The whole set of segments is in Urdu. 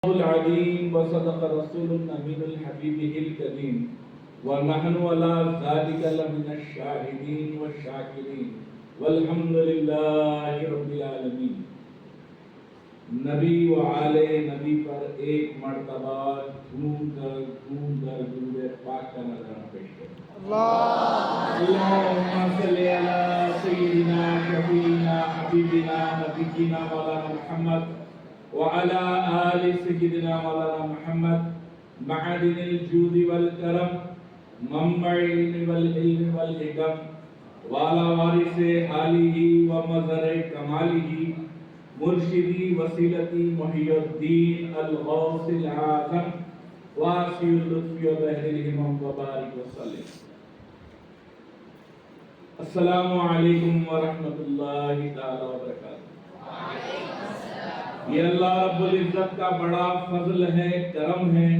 العظيم وصدق رسول الأمين الحبيب الكريم ونحن على ذلك لمن الشاهدين والشاكرين والحمد لله رب العالمين. نبی و آل نبی پر ایک مرتبہ گھوم کر درود پاک کا نذرانہ پیش کریں. اللہم صلی علی سیدنا شفیعنا حبیبنا نبینا مولانا محمد وعلى آل سيدنا مولانا محمد معدن الجود والكرم منبع العلم والعلم والحكم وعلى وارث آله ومظهر كماله مرشدي وسيلتي محي الدين الغوث العظم واسع اللطف وبحر الهمم وبارك وسلم. السلام علیکم ورحمۃ اللہ تعالی وبرکاتہ. یہ اللہ رب العزت کا بڑا فضل ہے، کرم ہے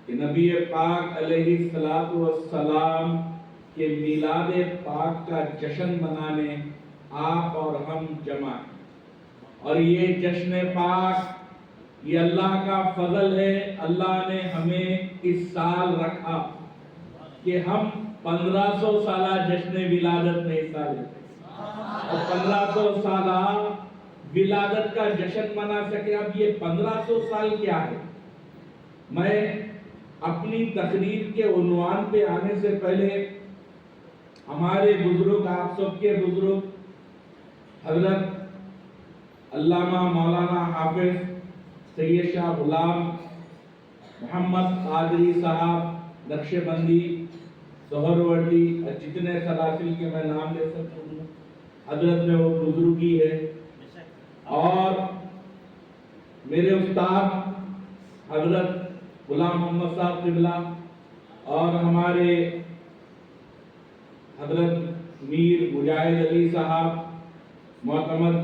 کہ نبی پاک علیہ الصلوۃ والسلام کے میلاد پاک کا جشن منانے آپ اور ہم جمع ہیں. اور یہ جشن پاک یہ اللہ کا فضل ہے. اللہ نے ہمیں اس سال رکھا کہ ہم 1500 سالہ جشن ولادت میں حصہ لیتے اور 1500 سالہ ولادت کا جشن منا سکے. اب یہ 1500 سال کیا ہے؟ میں اپنی تقریر کے عنوان پہ آنے سے پہلے ہمارے بزرگ، آپ سب کے بزرگ حضرت علامہ مولانا حافظ سید شاہ غلام محمد قادری صاحب نقشبندی سہروردی، جتنے سلاسل کے میں نام لے سکتا ہوں، حضرت میں وہ بزرگی ہے. اور میرے استاد حضرت غلام محمد صاحب قبلہ اور ہمارے حضرت میر مجاہد علی صاحب معتمد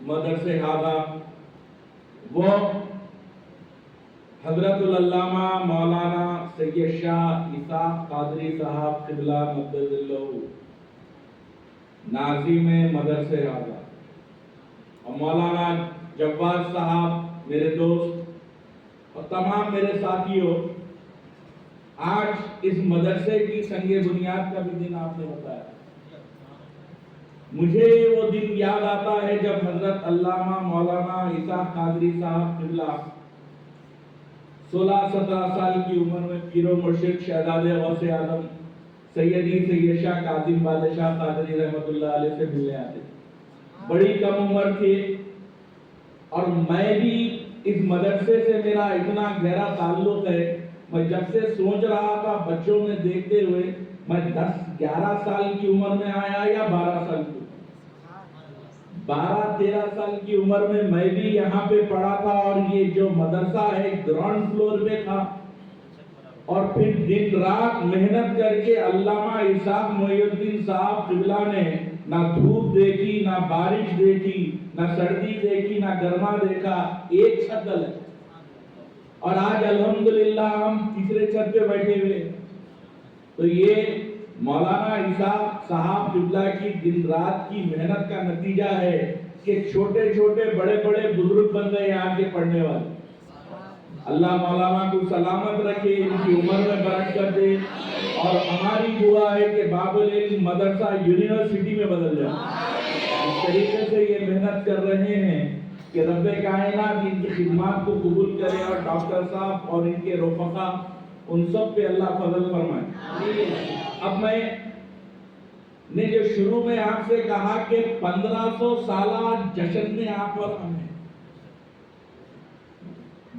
مدرسے ہادہ، وہ حضرت العلامہ مولانا سید شاہ اسحاق قادری صاحب قبلہ مقدس اللہ ناظم مدرسے ہادہ، اور مولانا جواد صاحب میرے دوست اور تمام میرے ساتھیوں. آج اس مدرسے کی سنگ بنیاد کا بھی دن آپ نے بتایا. مجھے وہ دن یاد آتا ہے جب حضرت علامہ مولانا اسحاق قادری صاحب قبلہ 16-17 سال کی عمر میں پیر و مرشد شہزادے غوث اعظم سیدی سید شاہ کاظم بادشاہ قادری رحمۃ اللہ علیہ سے ملنے آتے. بڑی کم عمر تھی اور میں بھی اس مدرسے سے میرا اتنا گہرا تعلق ہے. میں جب سے سوچ رہا تھا بچوں میں دیکھتے ہوئے میں 10-11 سال کی عمر میں آیا یا 12 سال کی 12-13 سال کی عمر میں بھی یہاں پہ پڑھا تھا. اور یہ جو مدرسہ ہے گراؤنڈ فلور پہ تھا اور پھر دن رات محنت کر کے علامہ اسحاق محی الدین صاحب قبلہ نے نہ دھوپ دیکھی، نہ بارش دیکھی، نہ سردی دیکھی، نہ گرما دیکھا، ایک چھت ہے. اور آج الحمدللہ ہم تیسرے چھت پہ بیٹھے ہوئے. تو یہ مولانا اسحاق صاحب قبلہ کی دن رات کی محنت کا نتیجہ ہے کہ چھوٹے چھوٹے بڑے بڑے بزرگ بن گئے یہاں کے پڑھنے والے. اللہ مولانا کو سلامت رکھے، ان کی عمر میں برکت دے. اور ہماری دعا ہے کہ باب العلم مدرسہ یونیورسٹی میں بدل جائے. اس طریقے سے یہ محنت کر رہے ہیں کہ رب کائنات ان کی خدمات کو قبول کرے اور ڈاکٹر صاحب اور ان کے رفقا ان سب پہ اللہ فضل فرمائے. اب میں نے جو شروع میں آپ سے کہا کہ 1500 سالہ جشن میں آپ اور ہم ہیں،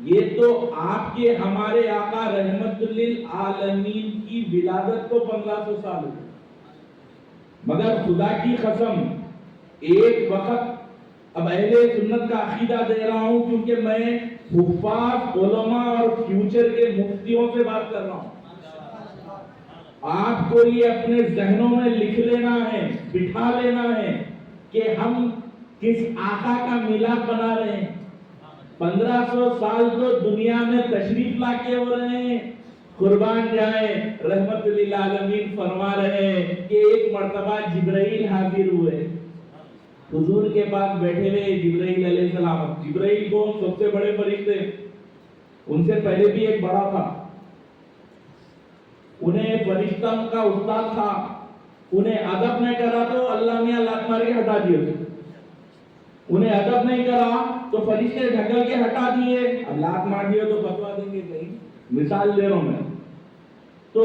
یہ تو آپ کے ہمارے آقا رحمت للعالمین کی ولادت کو 1500 سال ہوئے. مگر خدا کی قسم ایک وقت اب اہل سنت کا عقیدہ دے رہا ہوں کیونکہ میں حفاظ علماء اور فیوچر کے مفتیوں سے بات کر رہا ہوں. آپ کو یہ اپنے ذہنوں میں لکھ لینا ہے، بٹھا لینا ہے کہ ہم کس آقا کا میلاد بنا رہے ہیں. 1500 سال تو دنیا میں تشریف لا کے ہو رہے ہیں. قربان جائیں، رحمت للعالمین فرما رہے ہیں کہ ایک مرتبہ جبرائیل حاضر ہوئے. حضور کے پاس بیٹھے ہوئے جبرائیل علیہ السلام. جبرائیل کو سب سے بڑے فرشتے ان سے پہلے بھی ایک بڑا تھا، انہیں فرشتوں کا استاد تھا، انہیں ادب نہیں کرا تو اللہ نے لات مار کے ہٹا دیا، انہیں ادب نہیں کرا تو فرشتے ڈھکل کے ہٹا دیے، اب لات مار دیا تو بتوا دیں گے کہیں، مثال دے رہا ہوں میں، تو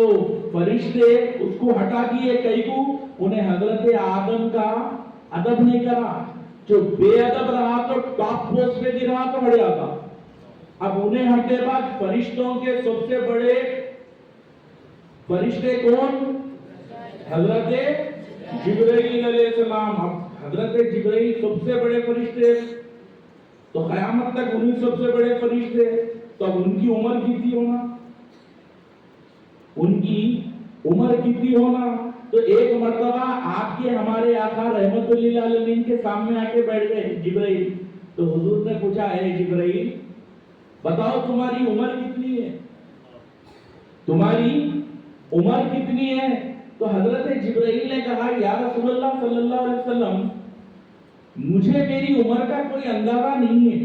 فرشتے اس کو ہٹا دیے کئی کو، انہیں حضرت آدم کا ادب نہیں کرا، جو بے ادب رہا تو ٹاپ پوسٹ پہ بھی رہا تو ہٹ جاتا، اب انہیں ہٹے بعد فرشتوں کے سب سے بڑے فرشتے کون؟ حضرت جبرائیل علیہ السلام، اب حضرت جبرائیل سب سے بڑے فرشتے، تو قیامت تک انہی سب سے بڑے فرشتے، تو اب ان کی عمر کتنی ہونا، ان کی عمر کتنی ہونا، تو ایک مرتبہ آپ کے ہمارے آقا رحمت للعالمین کے سامنے آ کے بیٹھ گئے جبرائیل، تو حضور نے پوچھا اے جبرائیل بتاؤ تمہاری عمر کتنی ہے، تمہاری عمر کتنی ہے، تو حضرت جبرائیل نے کہا یا رسول اللہ صلی اللہ علیہ وسلم مجھے میری عمر کا کوئی اندازہ نہیں ہے،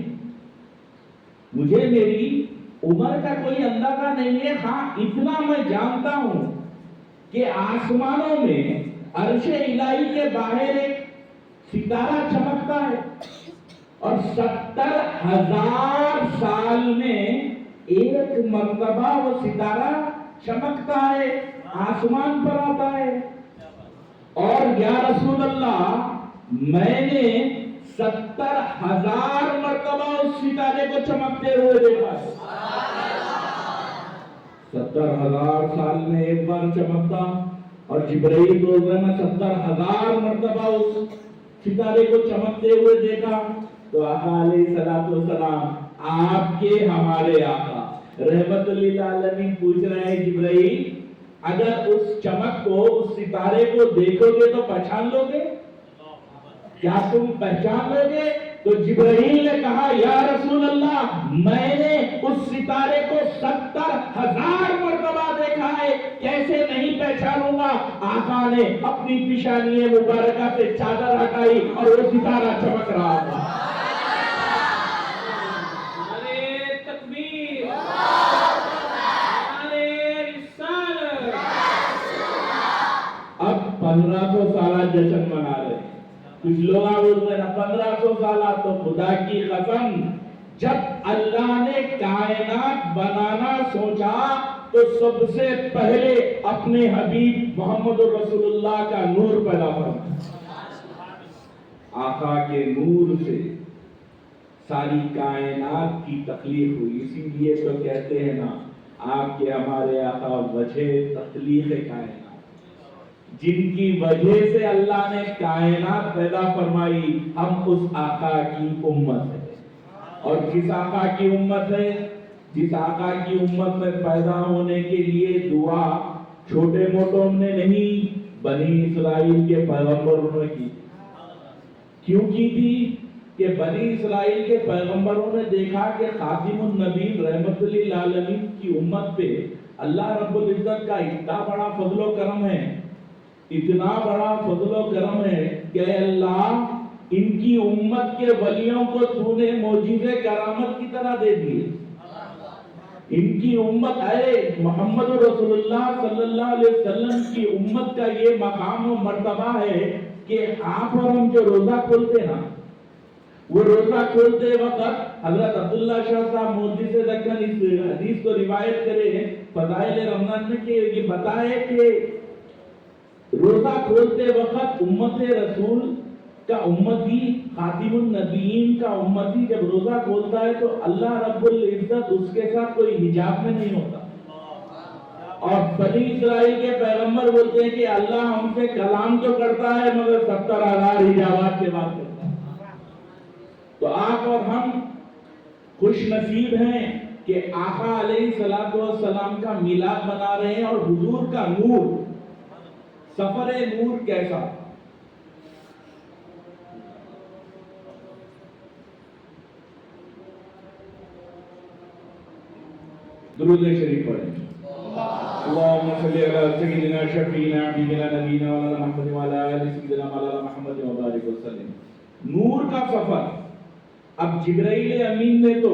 مجھے میری عمر کا کوئی اندازہ نہیں ہے، ہاں اتنا میں جانتا ہوں کہ آسمانوں میں عرش الہی کے باہر ایک ستارہ چمکتا ہے اور 70,000 سال میں ایک مرتبہ وہ ستارہ چمکتا ہے، آسمان پر آتا ہے، اور یا رسول اللہ میں نے 70,000 مرتبہ اس ستارے کو چمکتے ہوئے دیکھا ہے، 70,000 سال میں ایک بار چمکتا، اور جبرائیل بول رہے میں 70,000 مرتبہ اس ستارے کو چمکتے ہوئے دیکھا، تو آقا علیہ السلام آپ کے ہمارے آقا رحمت للعالمین پوچھ رہے ہیں جبرائیل اگر اس چمک کو اس ستارے کو دیکھو گے تو پہچان لو گے، کیا تم پہچان لو گے؟ تو جبرائیل نے کہا یا رسول اللہ میں نے اس ستارے کو 70,000 مرتبہ دیکھا ہے، کیسے نہیں پہچانوں گا؟ آقا نے اپنی پیشانی مبارکہ سے چادر ہٹائی اور وہ ستارہ چمک رہا تھا۔ اب 1500 سالہ جشن منا رہے ہیں، کچھ لوگ بول رہے ہیں 1500 سالہ، تو خدا کی قسم جب اللہ نے کائنات بنانا سوچا تو سب سے پہلے اپنے حبیب محمد رسول اللہ کا نور پیدا فرمایا، آقا کے نور سے ساری کائنات کی تخلیق ہوئی، اسی لیے تو کہتے ہیں نا آپ کے ہمارے آقا وجہ تخلیق کائنات، جن کی وجہ سے اللہ نے کائنات پیدا فرمائی، ہم اس آقا کی امت ہے، اور جس آقا کی امت ہے، جس آقا کی امت میں پیدا ہونے کے لیے دعا چھوٹے موٹوں نے نہیں بنی اسرائیل کے پیغمبروں نے کی، کیوں کی تھی کہ بنی اسرائیل کے پیغمبروں نے دیکھا کہ خاتم النبیین رحمت للعالمین کی امت پہ اللہ رب العزت کا اتنا بڑا فضل و کرم ہے، اتنا بڑا فضل و کرم ہے کہ اللہ ان کی امت کے ولیوں کو تو نے معجزے کرامت کی طرح دے دیے، ان کی امت ہے محمد رسول اللہ صلی اللہ علیہ وسلم کی امت کا یہ مقام و مرتبہ ہے کہ آپ اور ہم جو روزہ کھولتے ہیں، وہ روزہ کھولتے وقت حضرت عبداللہ شاہ صاحب مودی سے دکن اس حدیث کو روایت کرے ہیں فضائل رمضان میں کہ یہ بتائے کہ روزہ کھولتے وقت امت رسول کا امتی خاتم النبیین کا امتی جب روزہ کھولتا ہے تو اللہ رب العزت اس کے ساتھ کوئی حجاب میں نہیں ہوتا، اور بنی اسرائیل کے پیغمبر بولتے ہیں کہ اللہ ہم سے کلام تو کرتا ہے مگر 70,000 حجابات کے بعد کرتا ہے، تو آپ اور ہم خوش نصیب ہیں کہ آقا علیہ السلام کا میلاد منا رہے ہیں، اور حضور کا نور، سفر نور کیسا، درود شریف پڑھیں، اللہم صلی علی سیدنا شفیعنا حبیبنا نبینا مولانا محمد وعلی آلہ سیدنا مولانا محمد وبارک وسلم۔ نور کا سفر، اب جبرائیل امین نے تو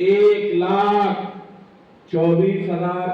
1,24,000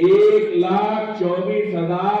1,24,000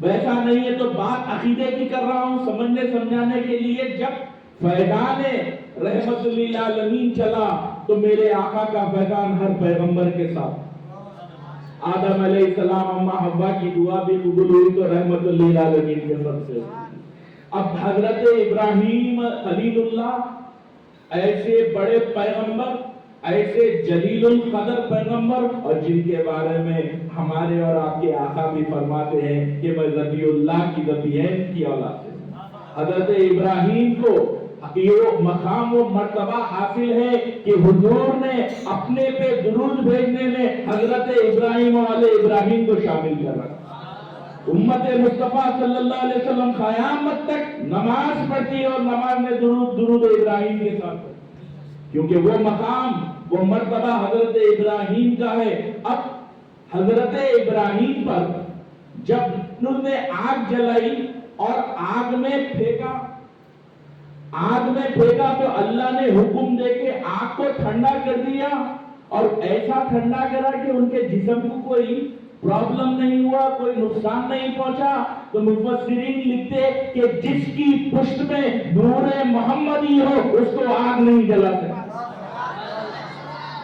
ویسا نہیں ہے تو بات عقیدے کی کر رہا ہوں سمجھنے سمجھانے کے لیے. جب فیضان رحمت للعالمین چلا تو میرے آقا کا فیضان ہر پیغمبر کے ساتھ. آدم علیہ السلام اما حوا کی دعا بھی قبول ہوئی تو رحمت للعالمین کے سب سے. اب حضرت ابراہیم خلیل اللہ ایسے بڑے پیغمبر, ایسے جلیل القدر پیغمبر, اور جن کے بارے میں ہمارے اور آپ کے آقا بھی فرماتے ہیں کہ میں ذبیح اللہ کی ذبیحین کی اولاد سے. حضرت ابراہیم کو یہ مقام و مرتبہ حاصل ہے کہ حضور نے اپنے پہ درود بھیجنے میں حضرت ابراہیم و آل ابراہیم کو شامل کر رکھا. امت مصطفیٰ صلی اللہ علیہ وسلم قیامت تک نماز پڑھتی ہے اور نماز میں درود ابراہیم کے ساتھ, کیونکہ وہ مقام وہ مرتبہ حضرت ابراہیم کا ہے. اب حضرت ابراہیم پر جب انہوں نے آگ جلائی اور آگ میں پھینکا تو اللہ نے حکم دے کے آگ کو ٹھنڈا کر دیا, اور ایسا ٹھنڈا کرا کہ ان کے جسم کو کوئی پرابلم نہیں ہوا, کوئی نقصان نہیں پہنچا. تو مفسرین لکھتے کہ جس کی پشت میں نور محمدی ہو اس کو آگ نہیں جلا سکتا.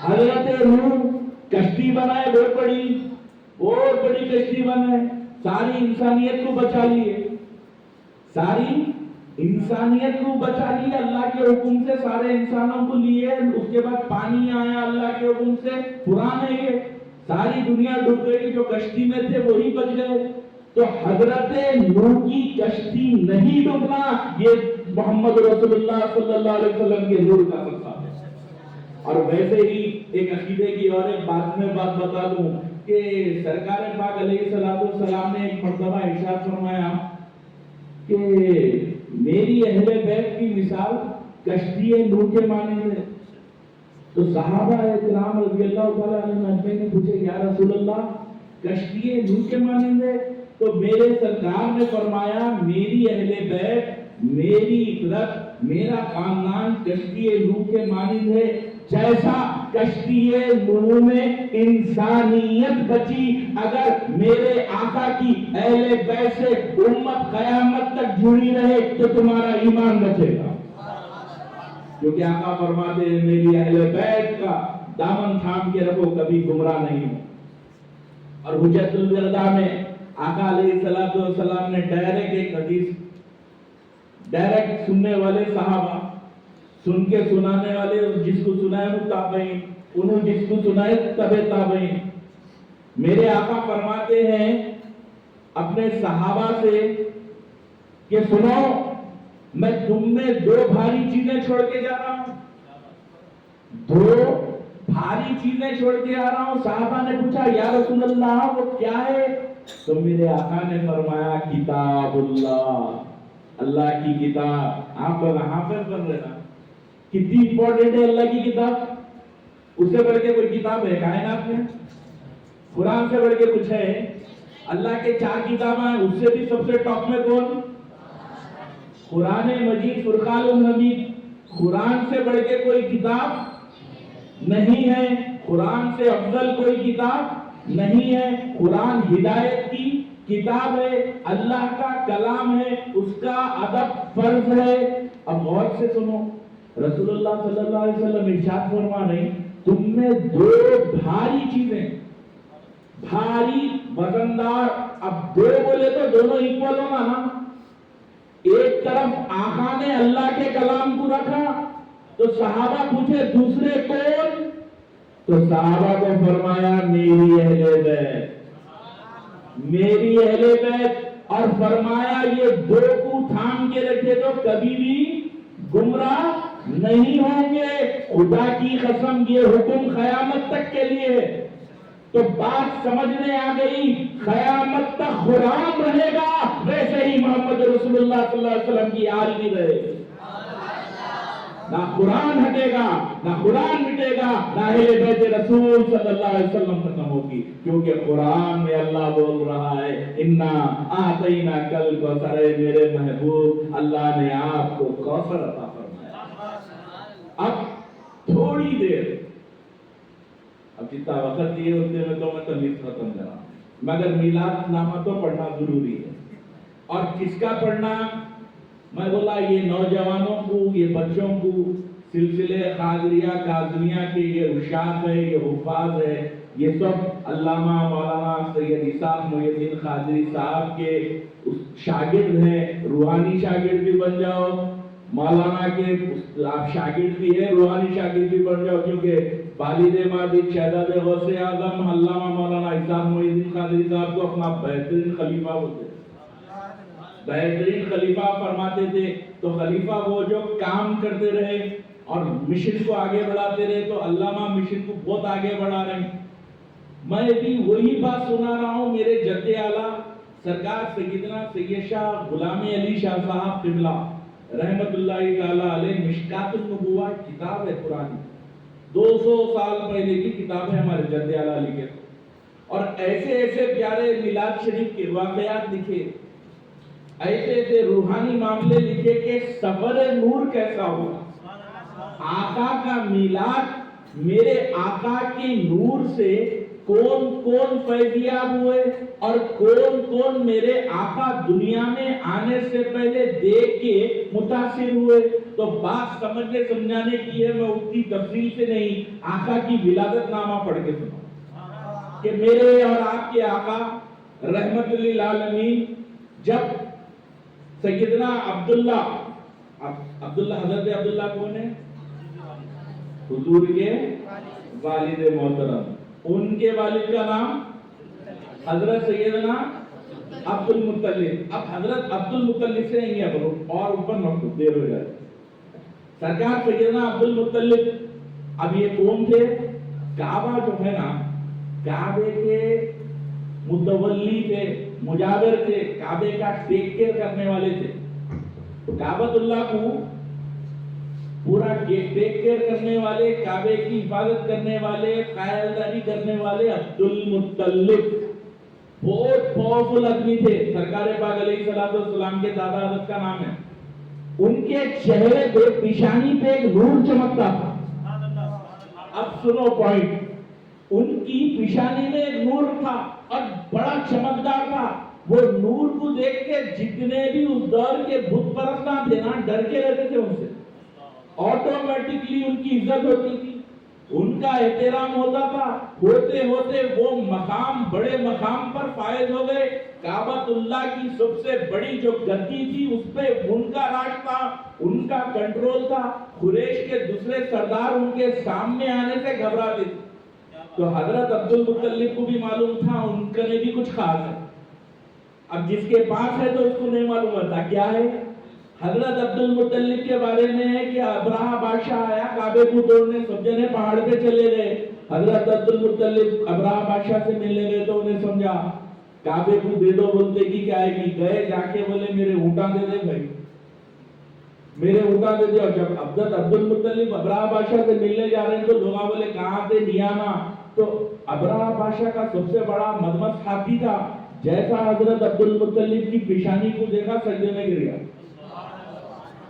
حضرت نوح کشتی بنائے, بہت بڑی کشتی بنائے, ساری انسانیت کو بچا لیے, ساری انسانیت کو بچا لیے اللہ کے حکم سے, سارے انسانوں کو لیے. اس کے بعد پانی آیا اللہ کے حکم سے, پرانے یہ ساری دنیا ڈوب گئی, جو کشتی میں تھے وہی بچ گئے. تو حضرت نوح کی کشتی نہیں ڈوبنا یہ محمد رسول اللہ صلی اللہ علیہ وسلم کے نور کا سبب ہے. اور ویسے ہی ایک عقیدے کی اور ایک بات میں بتا دوں کہ سرکار پاک علیہ السلام نے ایک مرتبہ ارشاد فرمایا کہ میری اہل بیت کی مثال کشتی نوح کے مانند ہے. تو صحابہ کرام رضی اللہ تعالیٰ عنہ نے پوچھے یا رسول اللہ کشتی نوح کے مانند ہے؟ تو میرے سرکار نے فرمایا میری اہل بیت, میری عترت, میرا خاندان کشتی نوح کے مانند ہے. جیسا کشتی نوح میں انسانیت بچی, اگر میرے آقا کی اہل بیت سے امت قیامت تک جڑی رہے تو تمہارا ایمان بچے گا. کیونکہ آقا فرماتے ہیں میری اہل بیت کا دامن تھام کے رکھو, کبھی گمراہ نہیں ہو. اور حجت الوداع میں آقا علیہ السلام نے ڈائریکٹ ایک حدیث, ڈائریکٹ سننے والے صحابہ, سن کے سنانے والے, جس کو سنائے وہ تابعین, انہوں جس کو سنائے تبع تابعین. میرے آقا فرماتے ہیں اپنے صحابہ سے کہ سنو میں تم میں دو بھاری چیزیں چھوڑ کے جا رہا ہوں, دو بھاری چیزیں چھوڑ کے آ رہا ہوں. صحابہ نے پوچھا یا رسول اللہ وہ کیا ہے؟ تو میرے آقا نے فرمایا کتاب اللہ, اللہ کی کتاب. آپ لوگ حافظ بن رہے نا, کتنی امپورٹنٹ ہے اللہ کی کتاب. اس سے بڑھ کے کوئی کتاب ہے کائنات میں؟ قرآن سے بڑھ کے کچھ ہے؟ اللہ کے 4 کتابیں ہیں, اس سے بھی سب سے ٹاپ میں کون؟ قرآن مجید, فرقان الحمید. قرآن سے بڑھ کے کوئی کتاب نہیں ہے, قرآن سے افضل کوئی کتاب نہیں ہے. قرآن ہدایت کی کتاب ہے, اللہ کا کلام ہے, اس کا ادب فرض ہے. اب غور سے سنو, رسول اللہ صلی اللہ علیہ وسلم ارشاد فرما رہے تم میں دو بھاری چیزیں, بھاری وزندار. اب دو بولے تو دونوں ایکول ہوگا نا. ایک طرف آقا نے اللہ کے کلام کو رکھا تو صحابہ پوچھے دوسرے کون؟ تو صحابہ کو فرمایا میری اہل بیت, میری اہل بیت. اور فرمایا یہ دو کو تھام کے رکھے تو کبھی بھی گمراہ نہیں ہوں گے. خدا کی قسم یہ حکم قیامت تک کے لیے ہے. تو بات سمجھنے آ گئی, قیامت تک غلام رہے گا ویسے ہی محمد رسول اللہ صلی اللہ علیہ وسلم کی آل بھی رہے گی. نہ قرآن ہٹے گا, نہ قرآن مٹے گا, نہ اہل بیت رسول صلی اللہ علیہ وسلم ختم ہوگی. کیونکہ قرآن میں اللہ بول رہا ہے انا اعطینا کل کوثر, میرے محبوب اللہ نے آپ کو کوثر عطا فرمایا. اب تھوڑی دیر, اب جتنا وقت دیے اتنے میں تو میں تمیز ختم کرا, مگر میلاد نامہ تو پڑھنا ضروری ہے. اور کس کا پڑھنا؟ میں بولا یہ نوجوانوں کو، یہ بچوں کو سلسلے قادریہ کاظمیہ کے یہ ارشاد ہے، یہ حفاظ ہے، یہ سب علامہ مولانا سید اسحاق محی الدین قادری صاحب کے شاگرد ہیں، روحانی شاگرد بھی بن جاؤ، مولانا کے آپ شاگرد بھی ہیں، روحانی شاگرد بھی بن جاؤ، کیونکہ والد ماجد شہزادہ غوث اعظم علامہ مولانا اسحاق محی الدین قادری صاحب کو اپنا بہترین خلیفہ بولتے ہیں، بہترین خلیفہ فرماتے تھے۔ تو خلیفہ وہ جو کام کرتے رہے اور مشن کو آگے بڑھاتے رہے، تو علامہ مشن کو بہت آگے بڑھا رہے ہیں۔ میں بھی وہی بات سنا رہا ہوں، میرے جد اعلیٰ سرکار سیدنا سید شاہ غلام علی شاہ صاحب قبلہ رحمت اللہ تعالی علیہ، مشکات النبوہ کتاب ہے پرانی، 200 سال پہلے کی کتاب ہے ہمارے جد اعلیٰ لکھے، اور ایسے ایسے پیارے میلاد شریف کے واقعات لکھے، ایسے ایسے روحانی معاملے لکھے کہ سفر نور کیسا ہوا، آقا کا میلاد، میرے آقا کی نور سے کون کون فیضیاب ہوئے اور کون کون میرے آقا دنیا میں آنے سے پہلے دیکھ کے متاثر ہوئے۔ تو بات سمجھنے سمجھانے کی ہے، میں اتنی تفصیل سے نہیں، آقا کی ولادت نامہ پڑھ کے سنا کہ میرے اور آپ کے آقا رحمت للعالمین جب سیدنا عبداللہ حضرت عبداللہ کون ہے؟ حضور کے والد محترم، ان کے والد کا نام حضرت سیدنا عبد المطلب۔ اب حضرت عبد المطلب سے نہیں ہے اور اوپر مکتوب دیر ہو جائے، سرکار سیدنا عبد المطلب۔ اب یہ کون تھے؟ کعبہ جو ہے نا، کعبے کے متولی تھے، مجاور تھے، کعبے کا ٹیک کیئر کرنے والے تھے۔ کعبۃ اللہ کو پورا ٹیک کیئر کرنے والے، کعبے کی حفاظت کرنے والے، قائداری کرنے والے عبد المطلب بہت پاورفل آدمی تھے۔ سرکار پاک علیہ السلام کے دادا حضرت کا نام ہے۔ ان کے چہرے پہ، پیشانی پہ ایک نور چمکتا تھا۔ اب سنو پوائنٹ، ان کی پیشانی میں ایک نور تھا اور بڑا چمکدار تھا۔ وہ نور کو دیکھ کے جتنے بھی اس دور کے بت پرستاں تھے نا، ڈر کے رہتے تھے ان سے، آٹومیٹکلی ان کی عزت ہوتی تھی، ان کا احترام ہوتا تھا، ہوتے ہوتے وہ مقام، بڑے مقام پر فائز ہو گئے۔ کعبۃ اللہ کی سب سے بڑی جو گدی تھی اس پہ ان کا راج تھا، ان کا کنٹرول تھا۔ قریش کے دوسرے سردار ان کے سامنے آنے سے گھبراتے تھے۔ تو حضرت عبد المطلب کو بھی معلوم تھا ان کا نے بھی کچھ خاص ہے۔ اب جس کے پاس ہے تو اس کو نہیں معلوم ہوتا کیا ہے۔ حضرت عبد المطلب کے بارے میں ہے کہ ابراہ بادشاہ آیا کعبے کو توڑنے، سب جنے پہاڑ پہ چلے گئے۔ حضرت عبد المطلب ابراہ بادشاہ سے ملنے گئے تو انہیں سمجھا کعبے کو دے دو، بولتے کی کیا ہے کہ گئے جا کے بولے میرے اونٹاں دے دے بھائی، میرے اونٹاں دے دے۔ اور جب حضرت عبد المطلب ابراہ بادشاہ سے ملنے جا رہے ہیں تو لوگ بولے کہاں سے نیانا، تو ابراہ بادشاہ کا سب سے بڑا مدمست ہاتھی تھا، جیسا حضرت عبد المطلب کی پیشانی کو دیکھا سجدے میں گر گیا۔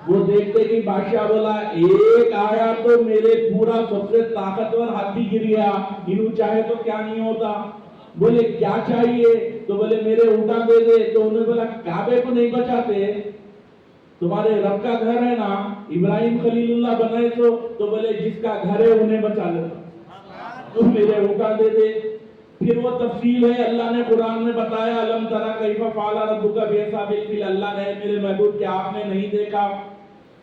وہ دیکھتے کہ بادشاہ بولا ایک آیا تو میرے پورا سب سے طاقتور ہاتھی گر گیا، انہوں چاہے تو کیا نہیں ہوتا۔ بولے کیا چاہیے؟ تو بولے میرے اونٹاں دے دے۔ تو انہوں نے بولا کعبے کو نہیں بچاتے، تمہارے رب کا گھر ہے نا، ابراہیم خلیل اللہ بنائے تو بولے جس کا گھر ہے انہیں بچا لیتا، تو میرے اونٹاں دے دے۔ پھر وہ تفصیل ہے، اللہ نے قرآن میں بتایا الم تری کیف فعل ربک باصحاب الفیل۔ اللہ نے میرے محبوب کہ آپ نے نہیں دیکھا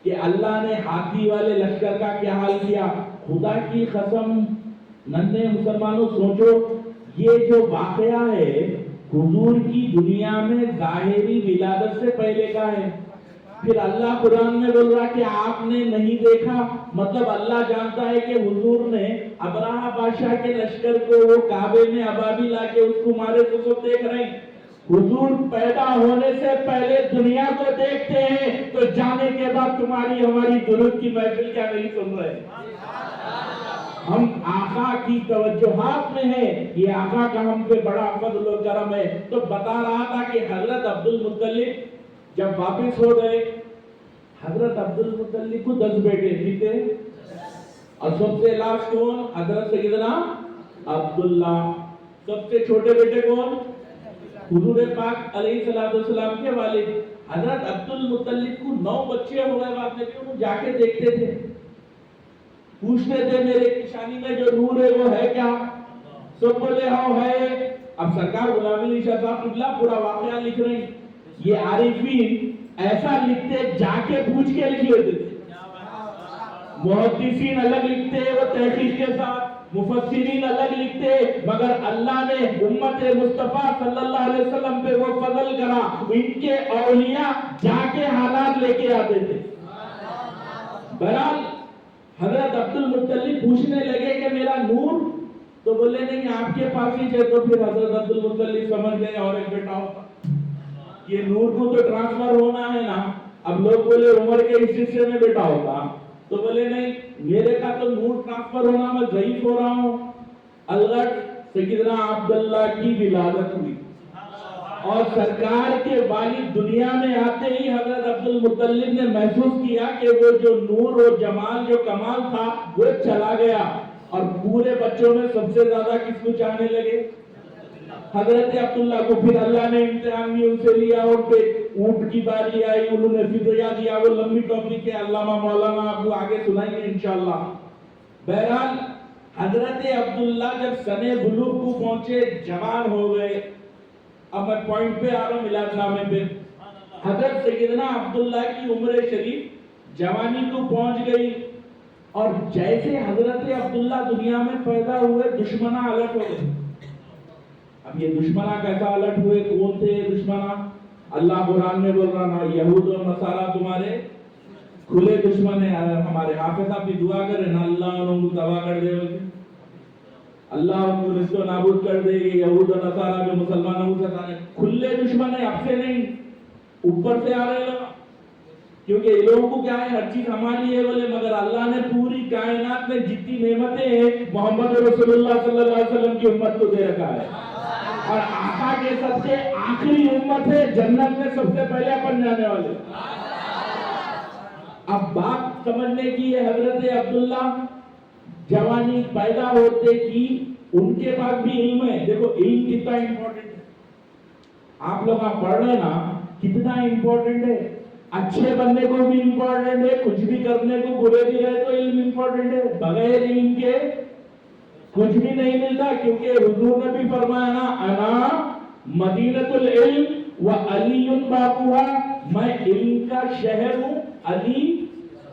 کہ اللہ نے ہاتھی والے لشکر کا کیا حال کیا۔ خدا کی قسم ننھے مسلمانوں سوچو، یہ جو واقعہ ہے حضور کی دنیا میں ظاہری ولادت سے پہلے کا ہے۔ پھر اللہ قرآن میں بول رہا کہ آپ نے نہیں دیکھا، مطلب اللہ جانتا ہے کہ حضور نے ابراہ بادشاہ کے لشکر کو وہ کعبے میں ابابی لا کے اس کو مارے تو سب دیکھ رہے ہیں۔ حضور پیدا ہونے سے پہلے دنیا کو دیکھتے ہیں، تو جانے کے بعد تمہاری ہماری درود کی محفل کیا نہیں سن رہے؟ ہم آقا کی توجہات میں ہیں، یہ آقا کا ہم پہ بڑا فضل و کرم ہے۔ تو بتا رہا تھا کہ حضرت عبد المطلب جب واپس ہو گئے، حضرت عبد المطلب کو 10 بیٹے تھے اور سب سے لاسٹ کون؟ حضرت سیدنا عبداللہ۔ سب سے چھوٹے بیٹے کون؟ حضور پاک علیہ السلام کے والد حضرت عبد المطلب کو 9 بچے ہو گئے بعد میں، کہ جا کے دیکھتے تھے، پوچھتے تھے میرے کشانی میں جو نور ہے وہ ہے کیا؟ سب بولے ہاں ہے۔ اب سرکار غلام علی شاہ صاحب قبلہ پورا واقعہ لکھ رہے ہیں، یہ عارفین ایسا لکھتے جا کے پوچھ کے لکھ لیتے تھے، محدثین الگ لکھتے وہ تحقیق کے ساتھ، مفسرین الگ لکھتے، مگر اللہ نے امت مصطفیٰ صلی اللہ علیہ وسلم پہ وہ فضل کرا، ان کے اولیاء جا کے حالات لے کے آتے تھے۔ بہرحال حضرت عبد المطلب پوچھنے لگے کہ میرا نور، تو بولے نہیں آپ کے پاس ہی ہے۔ تو پھر حضرت عبد المطلب سمجھ گئے اور ایک بیٹا ہوتا، یہ نور کو تو ٹرانسفر ہونا ہے نا۔ اب لوگ بولے عمر کے اس حصے میں بیٹا ہوتا، تو بولے نہیں میرے کا تو نور ٹرانسفر ہونا، میں ضعیف ہو رہا ہوں۔ الغرض سیدنا عبداللہ کی ولادت ہوئی اور سرکار کے والد دنیا میں آتے ہی حضرت عبد المطلب نے محسوس کیا کہ وہ جو نور و جمال جو کمال تھا وہ چلا گیا، اور پورے بچوں میں سب سے زیادہ کس کو چاہنے لگے؟ حضرت عبداللہ کو۔ پھر اللہ نے امتحان بھی ان سے لیا، ان پہ اونٹ کی باری آئی، انہوں نے فدیہ دیا، وہ لمبی ٹاپک ہے، علامہ مولانا آپ کو آگے سنائیں گے انشاءاللہ۔ بہرحال حضرت عبداللہ جب سن بلوغ کو پہنچے، جوان ہو گئے۔ اب میں پوائنٹ پہ آ رہا ہوں میلاد نامے پہ۔ حضرت سیدنا عبداللہ کی عمر شریف جوانی کو پہنچ گئی، اور جیسے حضرت عبداللہ دنیا میں پیدا ہوئے دشمنہ الٹ ہو گئے۔ اب یہ دشمنہ کیسا الٹ ہوئے؟ کون تھے دشمنہ؟ اللہ قرآن میں بول رہا نا، یہود و نصارہ تمہارے کھلے دشمن ہیں۔ ہمارے حافظ صاحب کی دعا کریں نا، اللہ ان کو تباہ کر دے، اللہ ان کو رشت و نابود کر دے۔ یہود و نصارہ جو مسلمانوں کو ستانے، کھلے دشمن ہیں، اب سے نہیں، اوپر سے آ رہے لوگ۔ کیونکہ یہ لوگوں کو کیا ہے، ہر چیز ہماری ہے بولے، مگر اللہ نے پوری کائنات میں جتنی نعمتیں ہیں محمد رسول اللہ صلی اللہ علیہ وسلم کی امت کو دے رکھا ہے، اور آقا کے سب سے آخری امت ہے، جنت میں سب سے پہلے اپن جانے والے۔ اب بات سمجھنے کی ہے، حضرت عبداللہ جوانی پیدا ہوتے کی ان کے پاس بھی علم ہے۔ دیکھو علم کتنا امپورٹنٹ ہے، آپ لوگ آپ پڑھ رہے نا، کتنا امپورٹنٹ ہے۔ اچھے بننے کو بھی امپورٹنٹ ہے، کچھ بھی کرنے کو برے بھی رہے تو علم امپورٹنٹ ہے۔ بغیر علم کے کچھ بھی نہیں ملتا، کیونکہ حضور نے بھی فرمایا نا، انا مدینۃ العلم و علی بابوہا، میں علم کا شہر ہوں، علی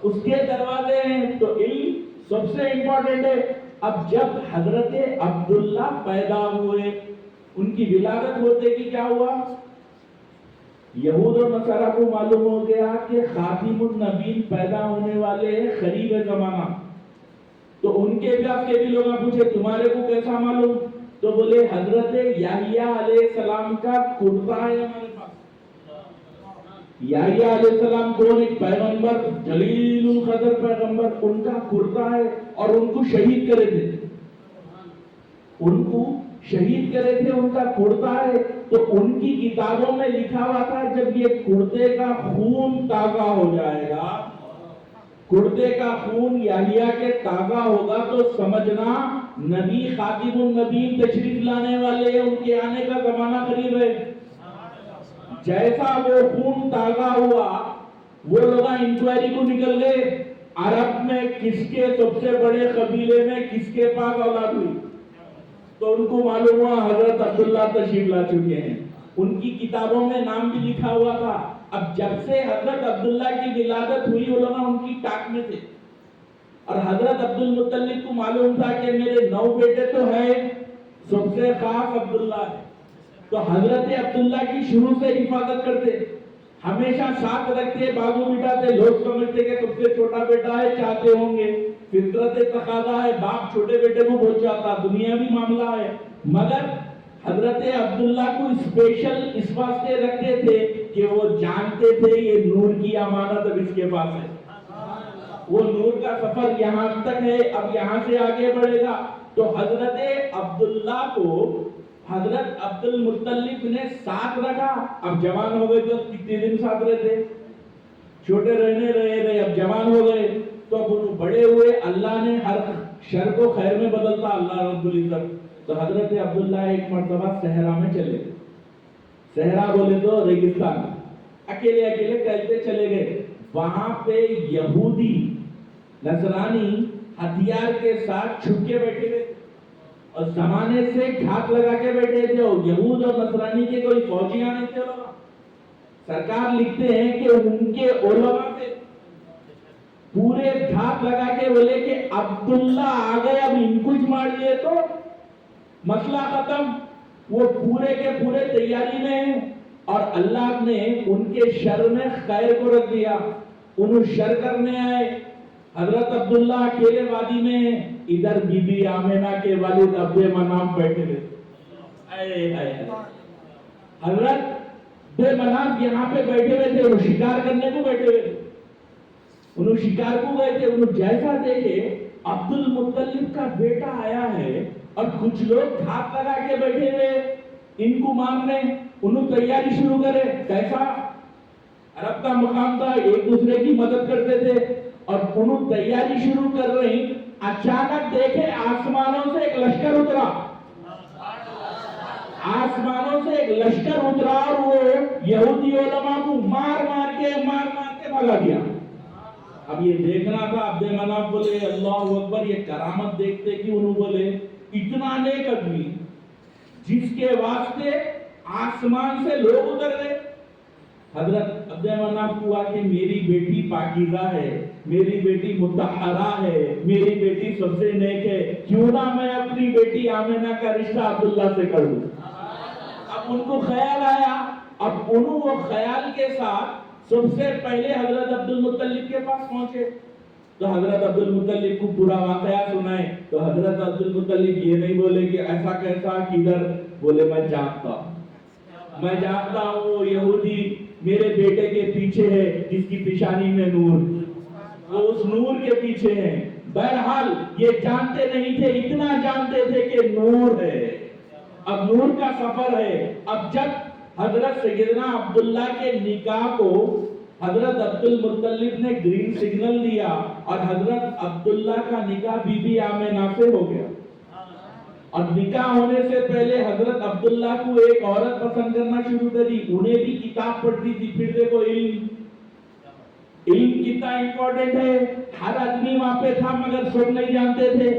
اس کے دروازے ہیں۔ تو علم سب سے امپورٹنٹ ہے۔ اب جب حضرت عبداللہ پیدا ہوئے، ان کی ولادت ہوتے کی کیا ہوا؟ یہود و نصارہ کو معلوم ہو گیا کہ خاتم النبیین پیدا ہونے والے ہیں قریب زمانہ۔ تو ان کے پاس کے بھی لوگ پوچھے تمہارے کو کیسا معلوم؟ تو بولے حضرت یحییٰ علیہ السلام کا کرتا ہے ہمارے پاس۔ یحییٰ علیہ السلام کون؟ ایک پیغمبر، جلیل القدر پیغمبر، ان کا کرتا ہے، اور ان کو شہید کرے تھے، ان کو شہید کرے تھے، ان کا کرتا ہے۔ تو ان کی کتابوں میں لکھا ہوا تھا جب یہ کرتے کا خون تازہ ہو جائے گا، کرتے کا خون یحییٰ کے تازہ ہوگا، تو سمجھنا نبی خاتم النبیین تشریف لانے والے ہیں، ان کے آنے کا زمانہ قریب ہے۔ جیسا وہ خون تازہ ہوا، وہ لوگ انکوائری کو نکل گئے، عرب میں کس کے سب سے بڑے قبیلے میں کس کے پاس اولاد ہوئی؟ تو ان کو معلوم ہوا حضرت عبداللہ تشریف لا چکے ہیں، ان کی کتابوں میں نام بھی لکھا ہوا تھا۔ اب جب سے حضرت عبداللہ کی ولادت ہوئی، علماء ان کی ٹاک میں تھے، اور حضرت عبد المطلب کو معلوم تھا کہ میرے 9 بیٹے تو ہیں، سب سے خاص عبداللہ ہے۔ تو حضرت عبداللہ کی شروع سے حفاظت کرتے، ہمیشہ ساتھ رکھتے، بازو بٹھاتے۔ لوگ سمجھتے کہ سب سے چھوٹا بیٹا ہے، چاہتے ہوں گے، فطرت تقاضا ہے، باپ چھوٹے بیٹے کو بہت چاہتا، دنیاوی معاملہ ہے، مگر حضرت عبداللہ کو اسپیشل اس واسطے رکھتے تھے کہ وہ جانتے تھے یہ نور کی امانت اب اس کے پاس ہے، وہ نور کا سفر یہاں تک ہے، اب یہاں سے آگے بڑھے گا۔ تو حضرت عبداللہ کو حضرت عبد المطلب نے ساتھ رکھا۔ اب جوان ہو گئے تو کتنے دن ساتھ رہتے؟ چھوٹے رہے، اب جوان ہو گئے تو اب انہوں بڑے ہوئے۔ اللہ نے ہر شر کو خیر میں بدلتا، اللہ رب العزت۔ تو حضرت عبداللہ ایک مرتبہ صحرا میں چلے گئے، صحرا بولے تو ریگستان، اکیلے اکیلے چلتے چلے گئے. وہاں پہ یہودی نصرانی ہتھیار کے ساتھ چھپ کے بیٹھے ہوئے اور زمانے سے گھات لگا کے بیٹھے تھے. اور یہود اور نصرانی کے کوئی فوجیاں نہیں تھے. سرکار لکھتے ہیں کہ ان کے علماء سے پورے گھات لگا کے بولے کہ عبداللہ آ گئے، اب ان کچھ مار لیے تو مسئلہ ختم. وہ پورے کے پورے تیاری میں ہیں اور اللہ نے ان کے شر میں خیر کو رکھ دیا. انہوں شر کرنے آئے. حضرت عبداللہ اکیلے وادی میں ہیں، ادھر بی بی آمنہ کے والد عبد مناف بیٹھے ہوئے. حضرت بے مناف یہاں پہ بیٹھے ہوئے تھے، وہ شکار کرنے کو بیٹھے ہوئے تھے. انہوں شکار کو گئے تھے. انہوں جیسا دیکھے عبد المطلب کا بیٹا آیا ہے اور کچھ لوگ گھات لگا کے بیٹھے ہوئے ان کو مارنے. انہوں تیاری شروع کرے. کیسا عرب کا مقام تھا، ایک دوسرے کی مدد کرتے تھے اور انہوں تیاری شروع کر رہی. اچانک دیکھے آسمانوں سے ایک لشکر اترا. آسمانوں سے ایک لشکر اترا اور وہ یہودی علماء کو مار مار کے بھگا دیا. اب یہ دیکھنا تھا. عبد مناف بولے اللہ اکبر. یہ کرامت دیکھتے کہ انہوں بولے اتنا نیک آدمی جس کے واسطے آسمان سے لوگ اتر گئے. حضرت عبد مناف کو کہ میری بیٹی پاکیزہ ہے، میری بیٹی مطہرہ ہے، میری بیٹی سب سے نیک ہے، کیوں نہ میں اپنی بیٹی آمنہ کا رشتہ عبداللہ سے کر دوں. اب ان کو خیال آیا. اب انہوں وہ خیال کے ساتھ سب سے پہلے حضرت عبد المطلب کے پاس پہنچے. تو حضرت عبد المطلب کو پورا واقعہ سنائے. تو حضرت عبد المطلب یہ نہیں بولے کہ ایسا کیسا کدھر. بولے میں جانتا ہوں وہ یہودی میرے بیٹے کے پیچھے ہے جس کی پیشانی میں نور، وہ اس نور کے پیچھے ہے. بہرحال یہ جانتے نہیں تھے، اتنا جانتے تھے کہ نور ہے. اب نور کا سفر ہے. اب جب حضرت سیدنا عبداللہ کے نکاح کو حضرت عبد المطلب نے گرین سگنل دیا اور حضرت عبداللہ کا نکاح بی بی آمنہ سے ہو گیا. اور نکاح ہونے سے پہلے حضرت عبداللہ کو ایک عورت پسند کرنا شروع کری. انہیں بھی کتاب پڑھتی تھی. پھر دیکھو علم کتنا امپورٹنٹ ہے. ہر آدمی وہاں پہ تھا مگر سب نہیں جانتے تھے.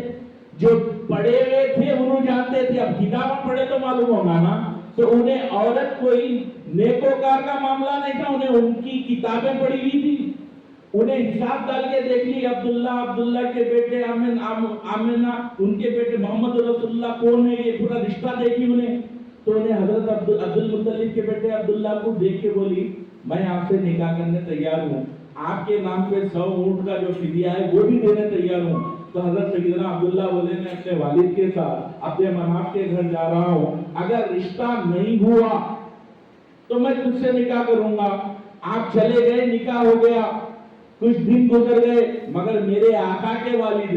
جو پڑھے ہوئے تھے انہوں جانتے تھے. اب کتاب پڑھے تو معلوم ہوگا نا. تو انہیں عورت کوئی نیکوکار کا معاملہ نہیں تھا. انہیں ان کی کتابیں پڑھی ہوئی تھی. انہیں حساب ڈال کے دیکھ لی. عبداللہ کے بیٹے آمنہ، ان کے بیٹے محمد رسول اللہ کون ہے، یہ پورا رشتہ دیکھی انہیں. تو انہیں حضرت عبد المطلب کے بیٹے عبداللہ کو دیکھ کے بولی میں آپ سے نکاح کرنے تیار ہوں، آپ کے نام پہ 100 اونٹ کا جو فدیہ ہے وہ بھی دینے تیار ہوں. تو حضرت سیدنا عبداللہ بولے میں اپنے والد کے ساتھ اپنے مناف کے گھر جا رہا ہوں، اگر رشتہ نہیں ہوا تو میں تجھ سے نکاح کروں گا. آپ چلے گئے، نکاح ہو گیا. کچھ دن گزر گئے مگر میرے آقا کے والد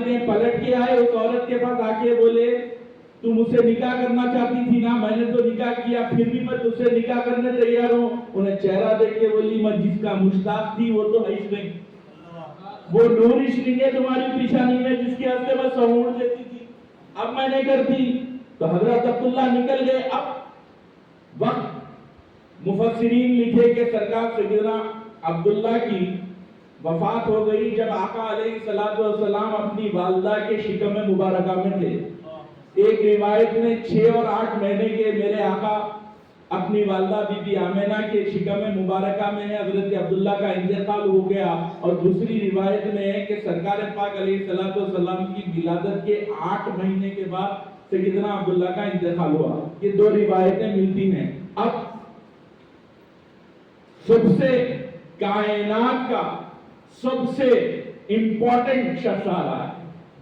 ہیں پلٹ کے آئے اس عورت کے پاس. آ کے بولے تو مجھ سے نکاح کرنا چاہتی تھی نا، میں نے تو نکاح کیا، پھر بھی میں تجھ سے نکاح کرنے تیار ہوں. انہیں چہرہ دیکھ کے بولی میں جس کا مشتاق تھی وہ تو ہے ہی نہیں، وہ نور شرنگ ہے تمہاری پیشانی میں جس کے ہاستے میں 100 اونٹ دیتی تھی، اب میں نہیں کرتی. تو حضرت عبداللہ نکل گئے. اب وقت مفسرین لکھے کہ سرکار سیدنا عبداللہ کی وفات ہو گئی جب آقا علیہ السلام اپنی والدہ کے شکم مبارکہ میں تھے. ایک روایت میں 6 اور 8 مہینے کے میرے آقا اپنی والدہ بی بی آمنہ کے شکم مبارکہ میں ہے. حضرت عبداللہ کا انتقال ہو گیا. اور دوسری روایت میں ہے کہ سرکار پاک علیہ السلام کی ولادت کے 8 مہینے کے بعد سیدنا عبداللہ کا انتقال ہوا. یہ 2 روایتیں ملتی ہیں. اب سب سے کائنات کا سب سے امپورٹنٹ شخص آ رہا ہے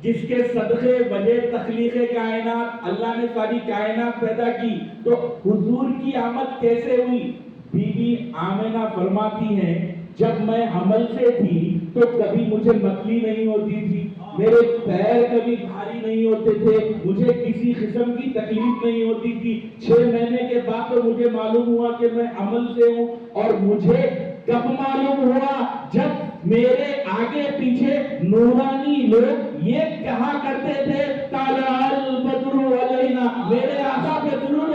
جس کے صدقے وجہ تخلیق کائنات، اللہ نے ساری کائنات پیدا کی. تو حضور کی آمد کیسے ہوئی؟ بی بی آمنہ فرماتی ہیں جب میں حمل سے تھی تو کبھی مجھے متلی نہیں ہوتی تھی، میرے پیر کبھی بھاری نہیں ہوتے تھے، مجھے کسی قسم کی تکلیف نہیں ہوتی تھی. 6 مہینے کے بعد تو مجھے معلوم ہوا کہ میں حمل سے ہوں. اور مجھے کب معلوم ہوا؟ جب میرے آگے پیچھے نورانی لوگ یہ کہا کرتے تھے طلع البدر علینا، میرے آقا پہ درود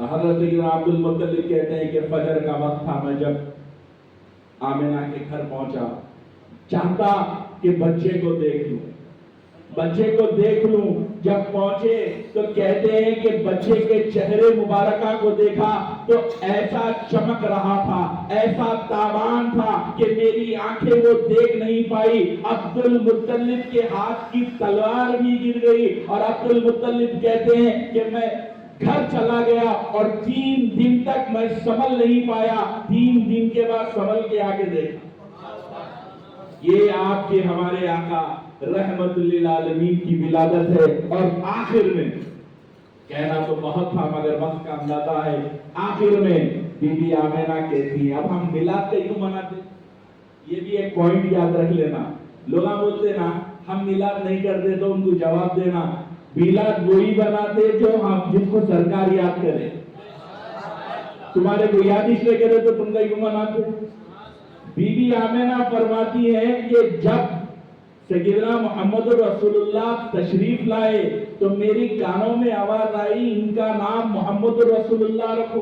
حضرت سیدنا عبد المطلب کہتے ہیں کہ فجر کا وقت تھا، میں جب آمنہ کے گھر پہنچا چاہتا کہ بچے کو دیکھ لوں، جب پہنچے تو کہتے ہیں کہ بچے کے چہرے مبارکہ کو دیکھا تو ایسا چمک رہا تھا، ایسا تابان تھا کہ میری آنکھیں وہ دیکھ نہیں پائی۔ عبد المطلب کے ہاتھ کی تلوار بھی گر گئی اور عبد المطلب کہتے ہیں کہ میں گھر چلا گیا اور 3 دن تک میں سنبھل نہیں پایا، 3 دن کے بعد سنبھل کے آگے دیکھا۔ یہ آپ کے ہمارے آقا رحمت للعالمین کی ولادت ہے۔ اور آخر میں کہنا تو بہت تھا مگر وقت کا اندازہ ہے، آخر میں بی بی آمنہ کہتی ہیں، اب ہم میلاد کیوں مناتے؟ یہ بھی ایک پوائنٹ یاد رکھ لینا۔ لوگ بولتے نا ہم میلاد نہیں کرتے تو ان کو جواب دینا میلاد وہی بناتے جو ہم جس کو سرکار یاد کرے، تمہارے کو یاد اس لیے کرے تو تم کیوں مناتے؟ بی بی آمنہ فرماتی ہے کہ جب سیدنا محمد رسول اللہ تشریف لائے تو میری کانوں میں آواز آئی ان کا نام محمد رسول اللہ رکھو،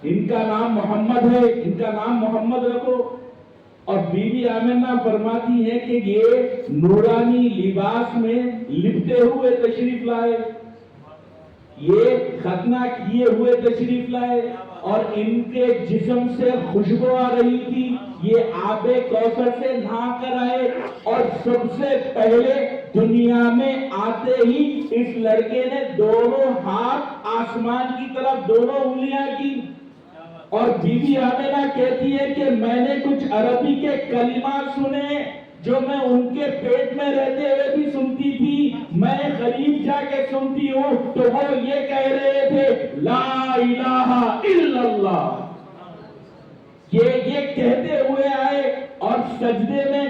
ان کا نام محمد ہے، ان کا نام محمد رکھو۔ اور بی بی آمنہ فرماتی ہے کہ یہ نورانی لباس میں لپٹے ہوئے تشریف لائے، یہ ختنہ کیے ہوئے تشریف لائے اور ان کے جسم سے خوشبو آ رہی تھی، یہ آب کوثر سے نہا کر آئے اور سب سے پہلے دنیا میں آتے ہی اس لڑکے نے دونوں ہاتھ آسمان کی طرف دونوں انگلیاں کی اور بی بی آمنہ کہتی ہے کہ میں نے کچھ عربی کے کلمات سنے جو میں ان کے پیٹ میں رہتے ہوئے بھی سنتی تھی، میں غریب جا کے سنتی ہوں تو وہ یہ کہہ رہے تھے لا الہ الا اللہ، یہ کہتے ہوئے آئے اور سجدے میں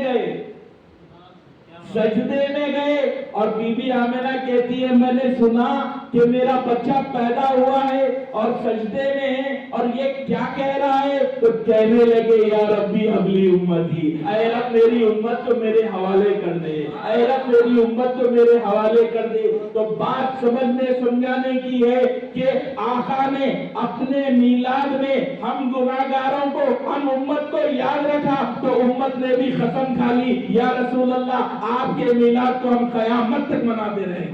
گئے اور بی بی آمنہ کہتی ہے میں نے سنا کہ میرا بچہ پیدا ہوا ہے اور سجدے میں ہے اور یہ کیا کہہ رہا ہے، تو کہنے لگے یا ربی حبلی امتی، اے رب میری امت کو میرے حوالے کر دے، اے رب میری امت کو میرے حوالے کر دے۔ تو بات سمجھانے کی ہے کہ آقا نے اپنے میلاد میں ہم گناہگاروں کو، ہم امت کو یاد رکھا تو امت نے بھی قسم کھا لی یا رسول اللہ آپ کے میلاد کو ہم قیامت تک مناتے رہیں۔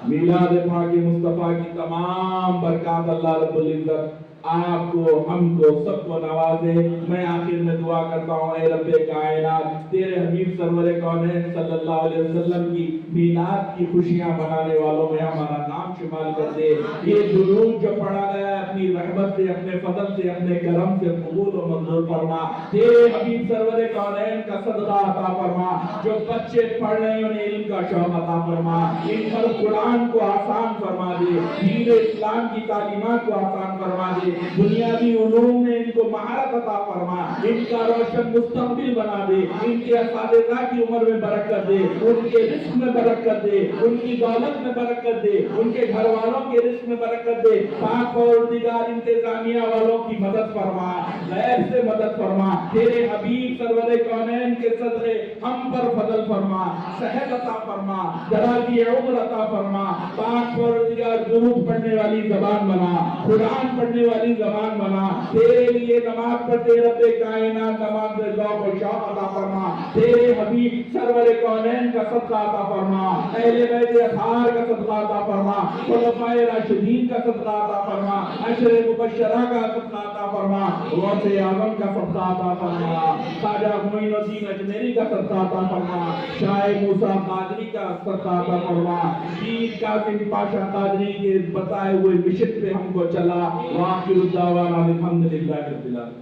میلاد پاک مصطفیٰ کی تمام برکات اللہ رب العزت آپ کو، ہم کو، سب کو نوازے۔ میں آخر میں دعا کرتا ہوں اے رب کائنات تیرے حبیب سرور کونین صلی اللہ علیہ وسلم کی میلاد کی خوشیاں منانے والوں میں ہمارا نام شمار کر دے۔ یہ درود جو پڑھا گیا ہے اپنی رحمت سے، اپنے فضل سے، اپنے کرم سے قبول و منظور فرما۔ تیرے حبیب سرور کونین کا صدقہ عطا فرما، جو بچے پڑھ رہے ہیں انہیں علم کا شوق عطا فرما، ان پر قرآن کو آسان فرما دے، دین اسلام کی تعلیمات کو آسان فرما دے، دنیاوی علوم میں ان کو مہارت عطا فرما، ان کا روشن مستقبل بنا دے، ان کے اساتذہ کی عمر میں برکت دے، ان کے رزق میں برکت دے، ان کی دولت میں برکت دے، ان کے گھر والوں کے رزق میں برکت دے۔ پاک پروردگار انتظامیہ والوں کی مدد فرما، غیر سے مدد فرما، تیرے حبیب سرور کونین کے صدقے ہم پر فضل فرما، صحت عطا فرما، درازی عمر عطا فرما۔ پاک پروردگار درود پڑھنے والی زبان بنا، قرآن پڑھنے والی زبان بنا، تیرے لیے نماز پڑھتے رب کائنات نماز میں ذوق و شوق عطا فرما، تیرے حبیب سرور کونین کا صدقہ عطا فرما، اہل بیت اطہار کا صدقہ عطا فرما، خلفائے راشدین کا صدقہ عطا فرما، عشر مبشرہ کا صدقہ عطا فرما، غوث اعظم کا صدقہ عطا فرما، خواجہ معین الدین اجمیری کا صدقہ عطا فرما، شاہ موسیٰ قادری کا صدقہ عطا فرما، پیر قاسم پاشا قادری کے بتائے ہوئے مشن پہ ہم کو چلا۔ وآخر الدعوانا الحمدللہ رب العالمین۔